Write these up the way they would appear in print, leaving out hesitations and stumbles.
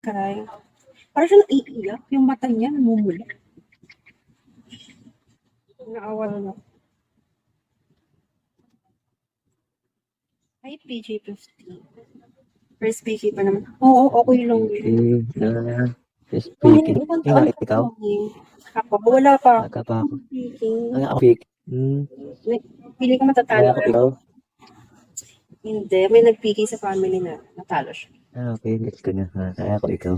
Sky. Parang siya naiiyak. Yung mata niya namumula. Naawa na. Ay, PG-50. First PG pa naman. Oo, okay lang yun. Speaking. Ilang Nga, taon ka ikaw? pa eh. Ako, wala pa. Baka pa ako. Speaking. Nga ako, speak. Pili ko matatalo. Kaya ako, ikaw? Hindi, may nag-PK sa family na natalo siya. Okay, let's go na. Kaya ako, ikaw.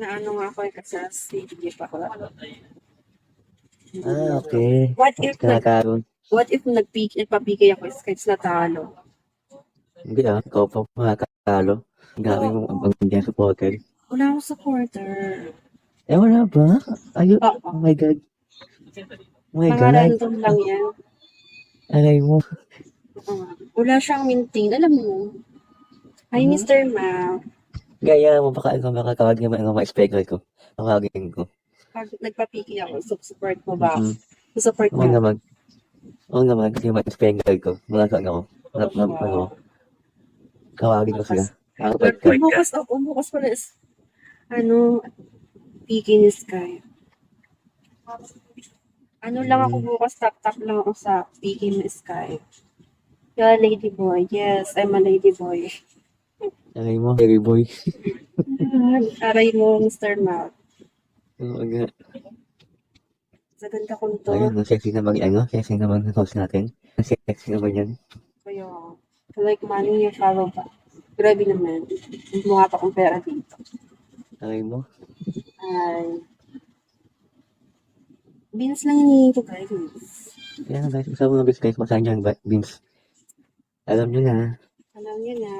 Na ano nga ako eh, kasi sa stage pa ako. Okay. What if Nakakaroon. nagpa-PK ako kahit natalo? Hindi ikaw pa makakalo. Ang dami mong ang dyan supporter. Wala akong supporter. Wala ba? Ayun, Oo. oh my God. Oh my Mga God. random lang yan. Alay mo. Wala siyang maintain. Alam mo, hi Mr. Ma. Gaya mo, baka makakawag naman ang mga speaker ko. Tawagin ko. Pag nagpa-PK ako, support mo ba? Support Oo mo. naman. Oo naman, kasi yung mga speaker ko. Mga ano, kawagin ko sila. Bukas pala is, PK ni Sky. Ano lang ako bukas, tap lang ako sa PK ni Sky. Yeah, lady boy. Yes, I'm a lady boy. Alay mo, Harry boy. Aray mo, Mr. Mal. Oo nga. Sa ganda kong to. Ayun, sexy naman sexy naman ang host natin. Sexy naman yan. Kaya, like money yung follow ba? Grabe naman. Hindi mo nga pa kong pera dito. Alay mo. Ay. Beans lang hinihingi ko, guys. Kaya nga guys, usap mo guys, masaan dyan, Beans. Alam nyo na. Alam niyo na.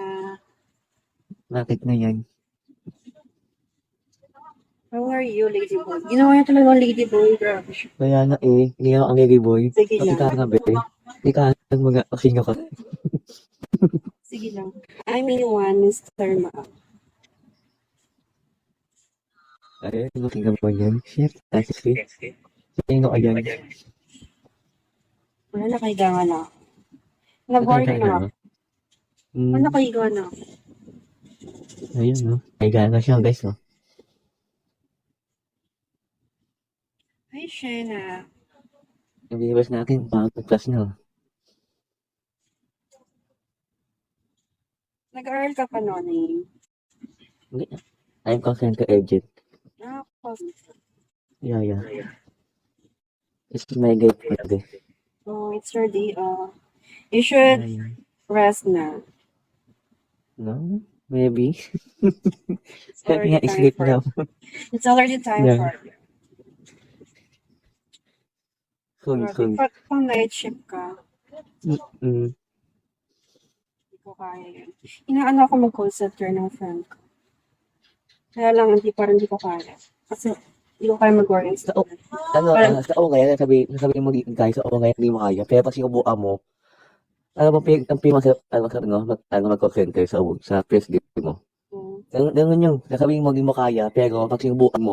Bakit na yan? How are you, lady boy? Ginawa niya talaga ang lady boy. Grabe siya. Kaya nga hindi ako ang Harry boy. Sige Pati lang. ka nga, be. Hindi ka ang mga kasinga ka. Sige lang. I mean one, Mr. Ma. Ayun, kasinga mo yan. Shit, that's sweet. Sino ka yan? Wala, nakahiga nga na. Nag-worry na ako. Nakahiga na ako. Ayun, no. Kaya na siya, guys, no. Hi, Shena. Yung viewers natin, bagong class na. Nag-aaral ka pa noon eh. Hindi. I'm call center agent. Yeah. It's my day for the day. Oh, it's your day off. You should rest na. No? Maybe. It's already time sleep for now. It's already time for you. Soon. Pag night shift ka, Mm-mm. hindi ko kaya yun. Inaano ako mag-call center ng friend ko. Kaya lang, hindi ko kaya. Kasi, hindi ko kaya mag-work in Sa oo ngayon, nasabi mo guys, sa oo ngayon, hindi mo kaya. Pero pag sinubukan mo, alam mo, ang pinaka mag-call center sa first day mo. Ganun yung, nasabi mo, hindi mo kaya, pero pag sinubukan mo,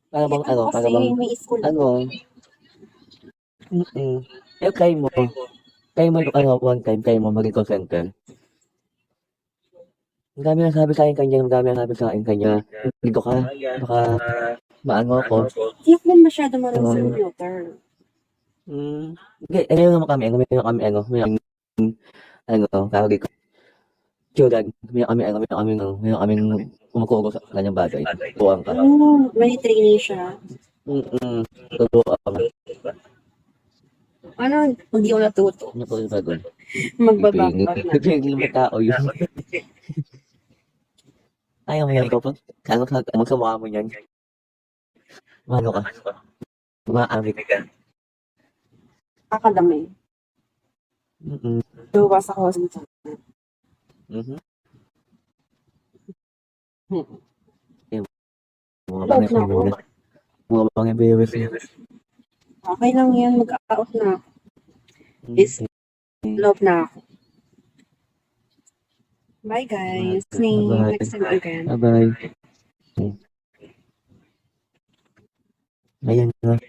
para bang, may school. Pero try mo, one time, try mo maging call center. Ang dami na sabi sa akin kanya, dito ka, baka maano ako. Hindi ako man masyado marunong sa computer. Okay, meron naman kami, tawag ko. Children, meron kami kumukuro sa kanyang bagay. Tuwang ka. May training siya. Tuwang. Ano, hindi ko natuto. Ano po yung bago? Magbabakbak na. Hindi mo tao yun. Ayaw mo yan, ikaw po. Ano sa mukha mo yan? Mano ka? Maamit ka. Kakadami. Luwas ako sa ito. Mga bang viewers niya. Okay lang yan, mag-out na ako. Love na ako. Bye guys. Next time again. Bye-bye. Ayan na.